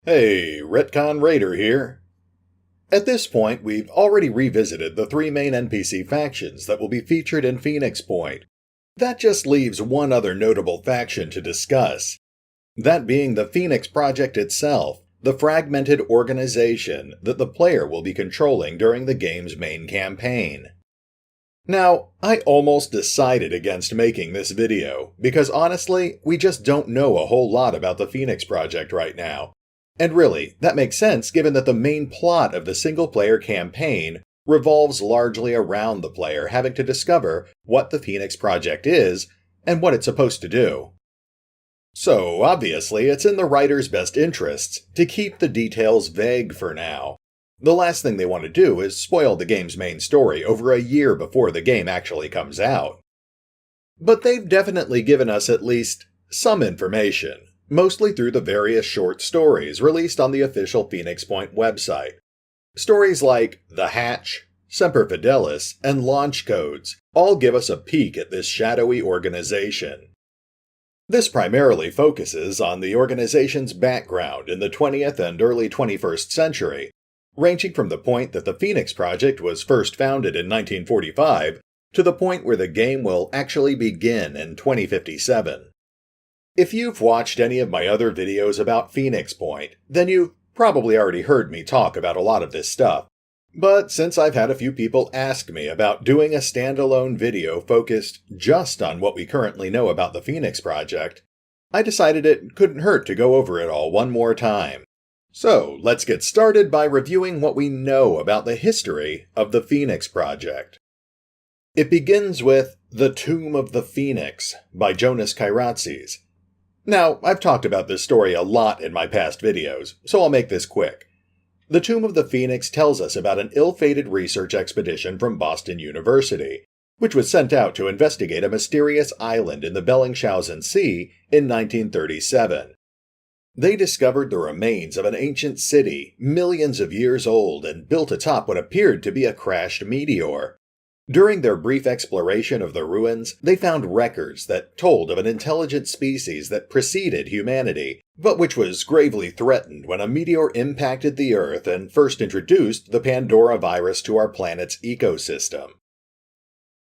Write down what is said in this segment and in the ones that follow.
Hey, RetconRaider here. At this point, we've already revisited the three main NPC factions that will be featured in Phoenix Point. That just leaves one other notable faction to discuss. That being the Phoenix Project itself, the fragmented organization that the player will be controlling during the game's main campaign. Now, I almost decided against making this video, because honestly, we just don't know a whole lot about the Phoenix Project right now. And really, that makes sense given that the main plot of the single-player campaign revolves largely around the player having to discover what the Phoenix Project is and what it's supposed to do. So, obviously, it's in the writer's best interests to keep the details vague for now. The last thing they want to do is spoil the game's main story over a year before the game actually comes out. But they've definitely given us at least some information, mostly through the various short stories released on the official Phoenix Point website. Stories like The Hatch, Semper Fidelis, and Launch Codes all give us a peek at this shadowy organization. This primarily focuses on the organization's background in the 20th and early 21st century, ranging from the point that the Phoenix Project was first founded in 1945 to the point where the game will actually begin in 2057. If you've watched any of my other videos about Phoenix Point, then you've probably already heard me talk about a lot of this stuff. But since I've had a few people ask me about doing a standalone video focused just on what we currently know about the Phoenix Project, I decided it couldn't hurt to go over it all one more time. So let's get started by reviewing what we know about the history of the Phoenix Project. It begins with The Tomb of the Phoenix by Jonas Kyratzes. Now, I've talked about this story a lot in my past videos, so I'll make this quick. The Tomb of the Phoenix tells us about an ill-fated research expedition from Boston University, which was sent out to investigate a mysterious island in the Bellingshausen Sea in 1937. They discovered the remains of an ancient city, millions of years old and built atop what appeared to be a crashed meteor. During their brief exploration of the ruins, they found records that told of an intelligent species that preceded humanity, but which was gravely threatened when a meteor impacted the Earth and first introduced the Pandora virus to our planet's ecosystem.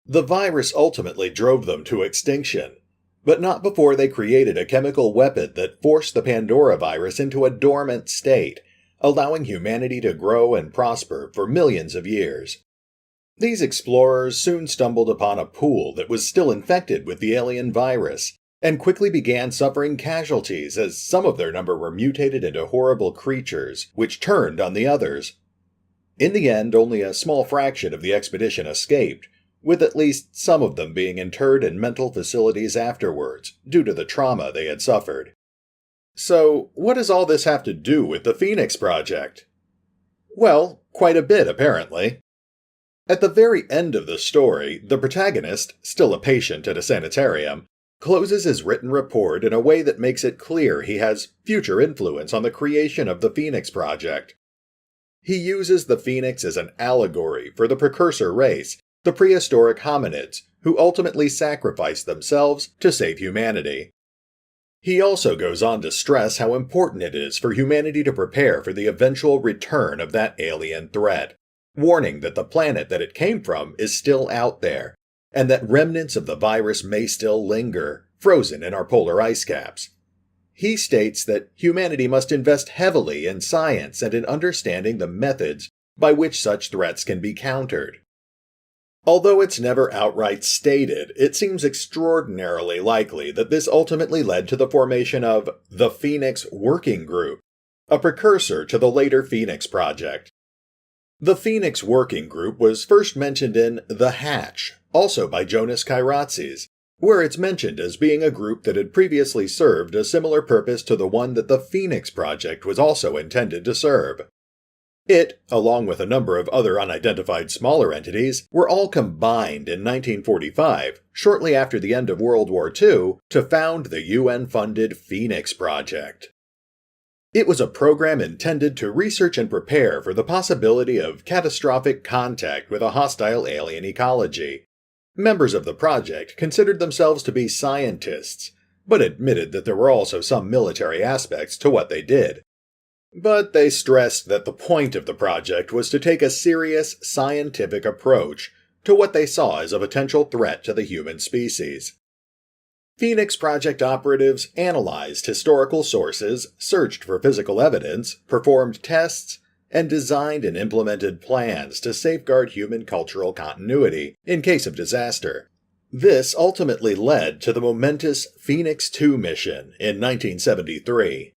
The virus ultimately drove them to extinction, but not before they created a chemical weapon that forced the Pandora virus into a dormant state, allowing humanity to grow and prosper for millions of years. These explorers soon stumbled upon a pool that was still infected with the alien virus, and quickly began suffering casualties as some of their number were mutated into horrible creatures, which turned on the others. In the end, only a small fraction of the expedition escaped, with at least some of them being interred in mental facilities afterwards, due to the trauma they had suffered. So, what does all this have to do with the Phoenix Project? Well, quite a bit, apparently. At the very end of the story, the protagonist, still a patient at a sanitarium, closes his written report in a way that makes it clear he has future influence on the creation of the Phoenix Project. He uses the Phoenix as an allegory for the precursor race, the prehistoric hominids, who ultimately sacrificed themselves to save humanity. He also goes on to stress how important it is for humanity to prepare for the eventual return of that alien threat, warning that the planet that it came from is still out there, and that remnants of the virus may still linger, frozen in our polar ice caps. He states that humanity must invest heavily in science and in understanding the methods by which such threats can be countered. Although it's never outright stated, it seems extraordinarily likely that this ultimately led to the formation of the Phoenix Working Group, a precursor to the later Phoenix Project. The Phoenix Working Group was first mentioned in The Hatch, also by Jonas Kyratzes, where it's mentioned as being a group that had previously served a similar purpose to the one that the Phoenix Project was also intended to serve. It, along with a number of other unidentified smaller entities, were all combined in 1945, shortly after the end of World War II, to found the UN-funded Phoenix Project. It was a program intended to research and prepare for the possibility of catastrophic contact with a hostile alien ecology. Members of the project considered themselves to be scientists, but admitted that there were also some military aspects to what they did. But they stressed that the point of the project was to take a serious scientific approach to what they saw as a potential threat to the human species. Phoenix Project operatives analyzed historical sources, searched for physical evidence, performed tests, and designed and implemented plans to safeguard human cultural continuity in case of disaster. This ultimately led to the momentous Phoenix 2 mission in 1973.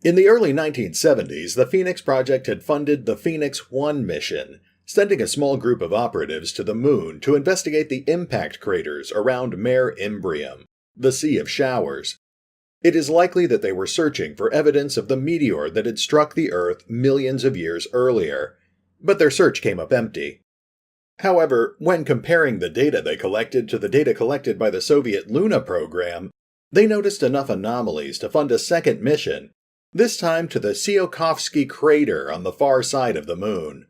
In the early 1970s, the Phoenix Project had funded the Phoenix 1 mission, sending a small group of operatives to the moon to investigate the impact craters around Mare Imbrium, the Sea of Showers. It is likely that they were searching for evidence of the meteor that had struck the Earth millions of years earlier, but their search came up empty. However, when comparing the data they collected to the data collected by the Soviet Luna program, they noticed enough anomalies to fund a second mission, this time to the Tsiolkovsky crater on the far side of the moon.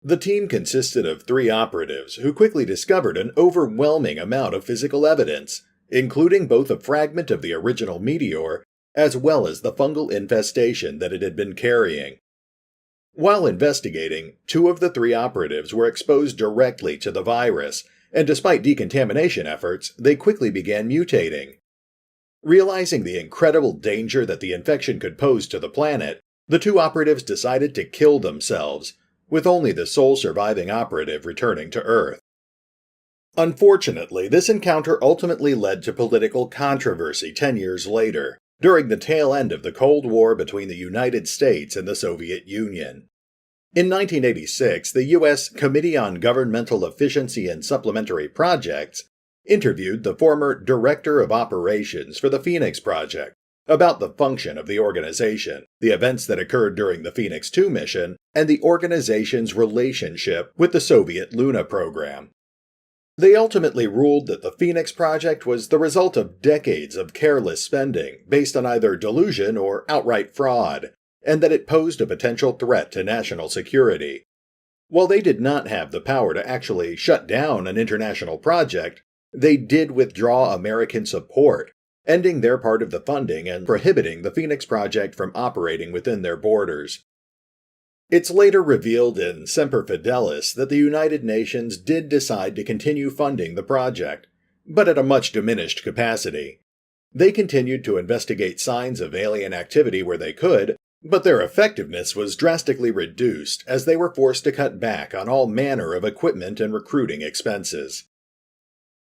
The team consisted of 3 operatives who quickly discovered an overwhelming amount of physical evidence, including both a fragment of the original meteor as well as the fungal infestation that it had been carrying. While investigating, 2 of the 3 operatives were exposed directly to the virus, and despite decontamination efforts, they quickly began mutating. Realizing the incredible danger that the infection could pose to the planet, the 2 operatives decided to kill themselves, with only the sole surviving operative returning to Earth. Unfortunately, this encounter ultimately led to political controversy 10 years later, during the tail end of the Cold War between the United States and the Soviet Union. In 1986, the U.S. Committee on Governmental Efficiency and Supplementary Projects interviewed the former Director of Operations for the Phoenix Project about the function of the organization, the events that occurred during the Phoenix 2 mission, and the organization's relationship with the Soviet Luna program. They ultimately ruled that the Phoenix Project was the result of decades of careless spending based on either delusion or outright fraud, and that it posed a potential threat to national security. While they did not have the power to actually shut down an international project, they did withdraw American support, ending their part of the funding and prohibiting the Phoenix Project from operating within their borders. It's later revealed in Semper Fidelis that the United Nations did decide to continue funding the project, but at a much diminished capacity. They continued to investigate signs of alien activity where they could, but their effectiveness was drastically reduced as they were forced to cut back on all manner of equipment and recruiting expenses.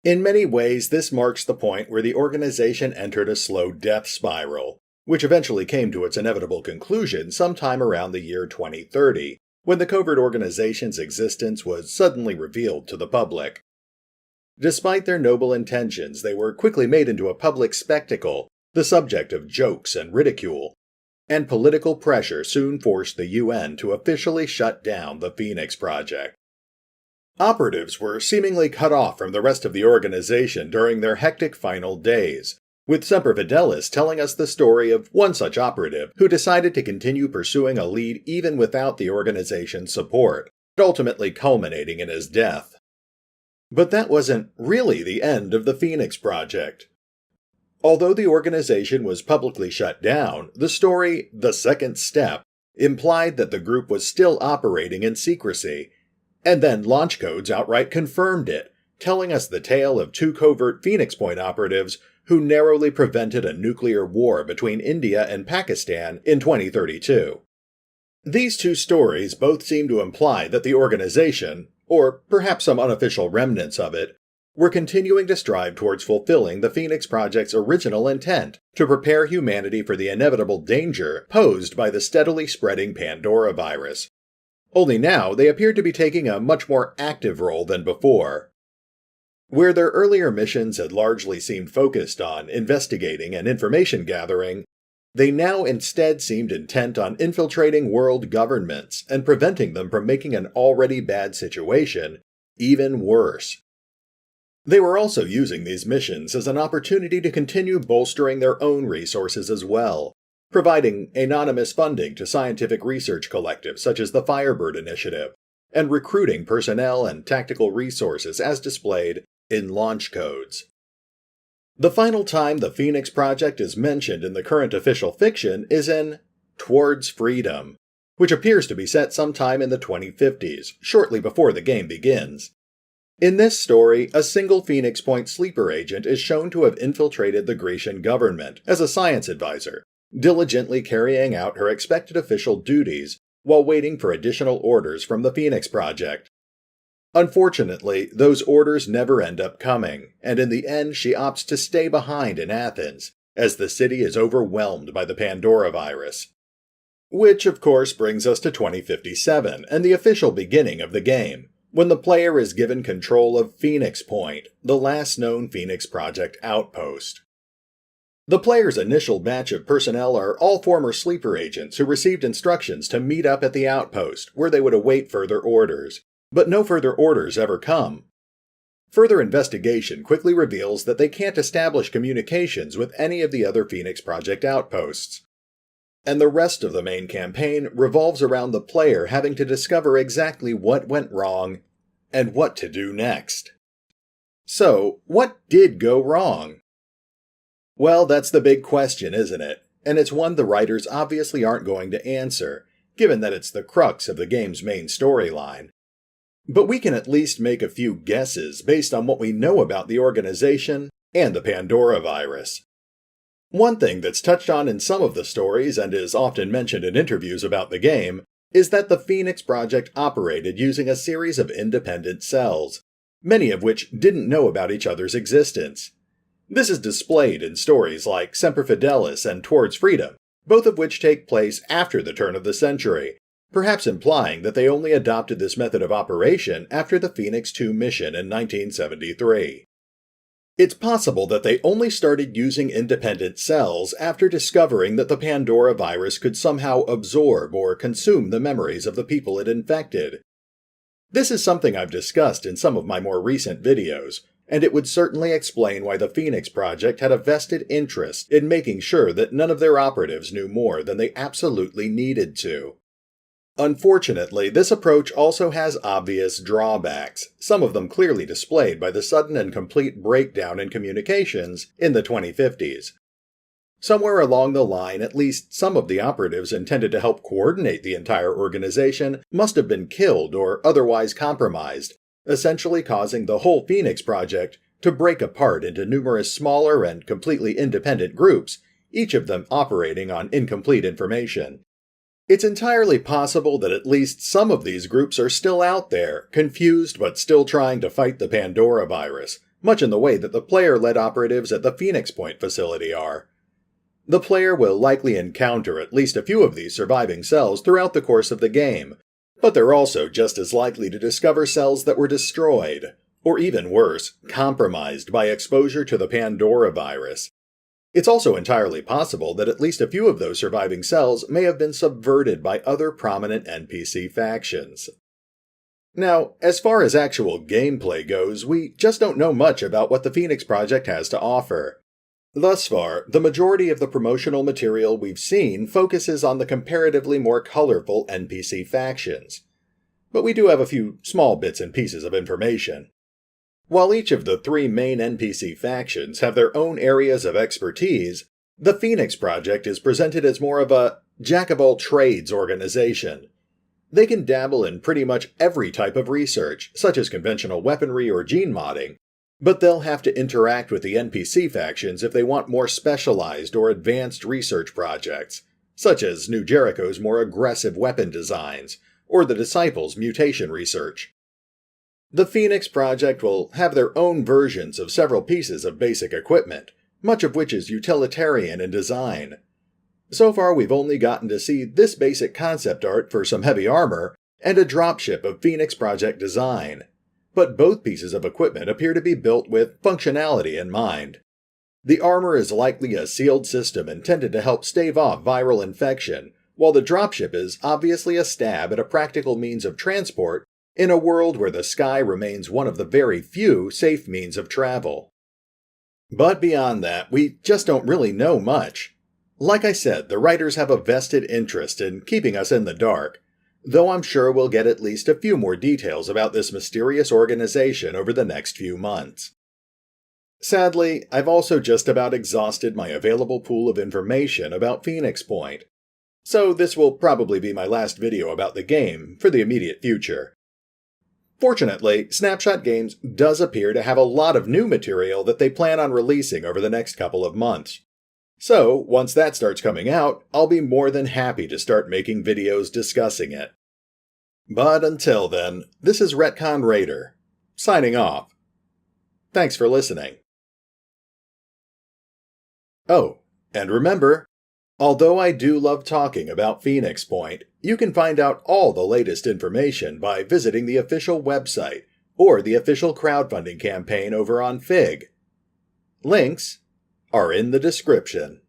In many ways, this marks the point where the organization entered a slow death spiral, which eventually came to its inevitable conclusion sometime around the year 2030, when the covert organization's existence was suddenly revealed to the public. Despite their noble intentions, they were quickly made into a public spectacle, the subject of jokes and ridicule, and political pressure soon forced the UN to officially shut down the Phoenix Project. Operatives were seemingly cut off from the rest of the organization during their hectic final days, with Semper Fidelis telling us the story of one such operative who decided to continue pursuing a lead even without the organization's support, ultimately culminating in his death. But that wasn't really the end of the Phoenix Project. Although the organization was publicly shut down, the story, The Second Step, implied that the group was still operating in secrecy, and then launch codes outright confirmed it, telling us the tale of 2 covert Phoenix Point operatives who narrowly prevented a nuclear war between India and Pakistan in 2032. These 2 stories both seem to imply that the organization, or perhaps some unofficial remnants of it, were continuing to strive towards fulfilling the Phoenix Project's original intent to prepare humanity for the inevitable danger posed by the steadily spreading Pandora virus. Only now they appeared to be taking a much more active role than before. Where their earlier missions had largely seemed focused on investigating and information gathering, they now instead seemed intent on infiltrating world governments and preventing them from making an already bad situation even worse. They were also using these missions as an opportunity to continue bolstering their own resources as well, providing anonymous funding to scientific research collectives such as the Firebird Initiative, and recruiting personnel and tactical resources as displayed in launch codes. The final time the Phoenix Project is mentioned in the current official fiction is in Towards Freedom, which appears to be set sometime in the 2050s, shortly before the game begins. In this story, a single Phoenix Point sleeper agent is shown to have infiltrated the Grecian government as a science advisor, diligently carrying out her expected official duties while waiting for additional orders from the Phoenix Project. Unfortunately, those orders never end up coming, and in the end she opts to stay behind in Athens, as the city is overwhelmed by the Pandora virus. Which, of course, brings us to 2057 and the official beginning of the game, when the player is given control of Phoenix Point, the last known Phoenix Project outpost. The player's initial batch of personnel are all former sleeper agents who received instructions to meet up at the outpost, where they would await further orders, but no further orders ever come. Further investigation quickly reveals that they can't establish communications with any of the other Phoenix Project outposts. And the rest of the main campaign revolves around the player having to discover exactly what went wrong and what to do next. So, what did go wrong? Well, that's the big question, isn't it? And it's one the writers obviously aren't going to answer, given that it's the crux of the game's main storyline. But we can at least make a few guesses based on what we know about the organization and the Pandora virus. One thing that's touched on in some of the stories and is often mentioned in interviews about the game is that the Phoenix Project operated using a series of independent cells, many of which didn't know about each other's existence. This is displayed in stories like Semper Fidelis and Towards Freedom, both of which take place after the turn of the century, perhaps implying that they only adopted this method of operation after the Phoenix 2 mission in 1973. It's possible that they only started using independent cells after discovering that the Pandora virus could somehow absorb or consume the memories of the people it infected. This is something I've discussed in some of my more recent videos, and it would certainly explain why the Phoenix Project had a vested interest in making sure that none of their operatives knew more than they absolutely needed to. Unfortunately, this approach also has obvious drawbacks, some of them clearly displayed by the sudden and complete breakdown in communications in the 2050s. Somewhere along the line, at least some of the operatives intended to help coordinate the entire organization must have been killed or otherwise compromised, essentially causing the whole Phoenix Project to break apart into numerous smaller and completely independent groups, each of them operating on incomplete information. It's entirely possible that at least some of these groups are still out there, confused but still trying to fight the Pandora virus, much in the way that the player-led operatives at the Phoenix Point facility are. The player will likely encounter at least a few of these surviving cells throughout the course of the game, but they're also just as likely to discover cells that were destroyed, or even worse, compromised by exposure to the Pandora virus. It's also entirely possible that at least a few of those surviving cells may have been subverted by other prominent NPC factions. Now, as far as actual gameplay goes, we just don't know much about what the Phoenix Project has to offer. Thus far, the majority of the promotional material we've seen focuses on the comparatively more colorful NPC factions. But we do have a few small bits and pieces of information. While each of the three main NPC factions have their own areas of expertise, the Phoenix Project is presented as more of a jack-of-all-trades organization. They can dabble in pretty much every type of research, such as conventional weaponry or gene modding, but they'll have to interact with the NPC factions if they want more specialized or advanced research projects, such as New Jericho's more aggressive weapon designs, or the Disciples' mutation research. The Phoenix Project will have their own versions of several pieces of basic equipment, much of which is utilitarian in design. So far we've only gotten to see this basic concept art for some heavy armor and a dropship of Phoenix Project design, but both pieces of equipment appear to be built with functionality in mind. The armor is likely a sealed system intended to help stave off viral infection, while the dropship is obviously a stab at a practical means of transport in a world where the sky remains one of the very few safe means of travel. But beyond that, we just don't really know much. Like I said, the writers have a vested interest in keeping us in the dark, though I'm sure we'll get at least a few more details about this mysterious organization over the next few months. Sadly, I've also just about exhausted my available pool of information about Phoenix Point. so this will probably be my last video about the game for the immediate future. Fortunately, Snapshot Games does appear to have a lot of new material that they plan on releasing over the next couple of months. So, once that starts coming out, I'll be more than happy to start making videos discussing it. But until then, this is RetconRaider, signing off. Thanks for listening. Oh, and remember, although I do love talking about Phoenix Point, you can find out all the latest information by visiting the official website or the official crowdfunding campaign over on Fig. Links are in the description.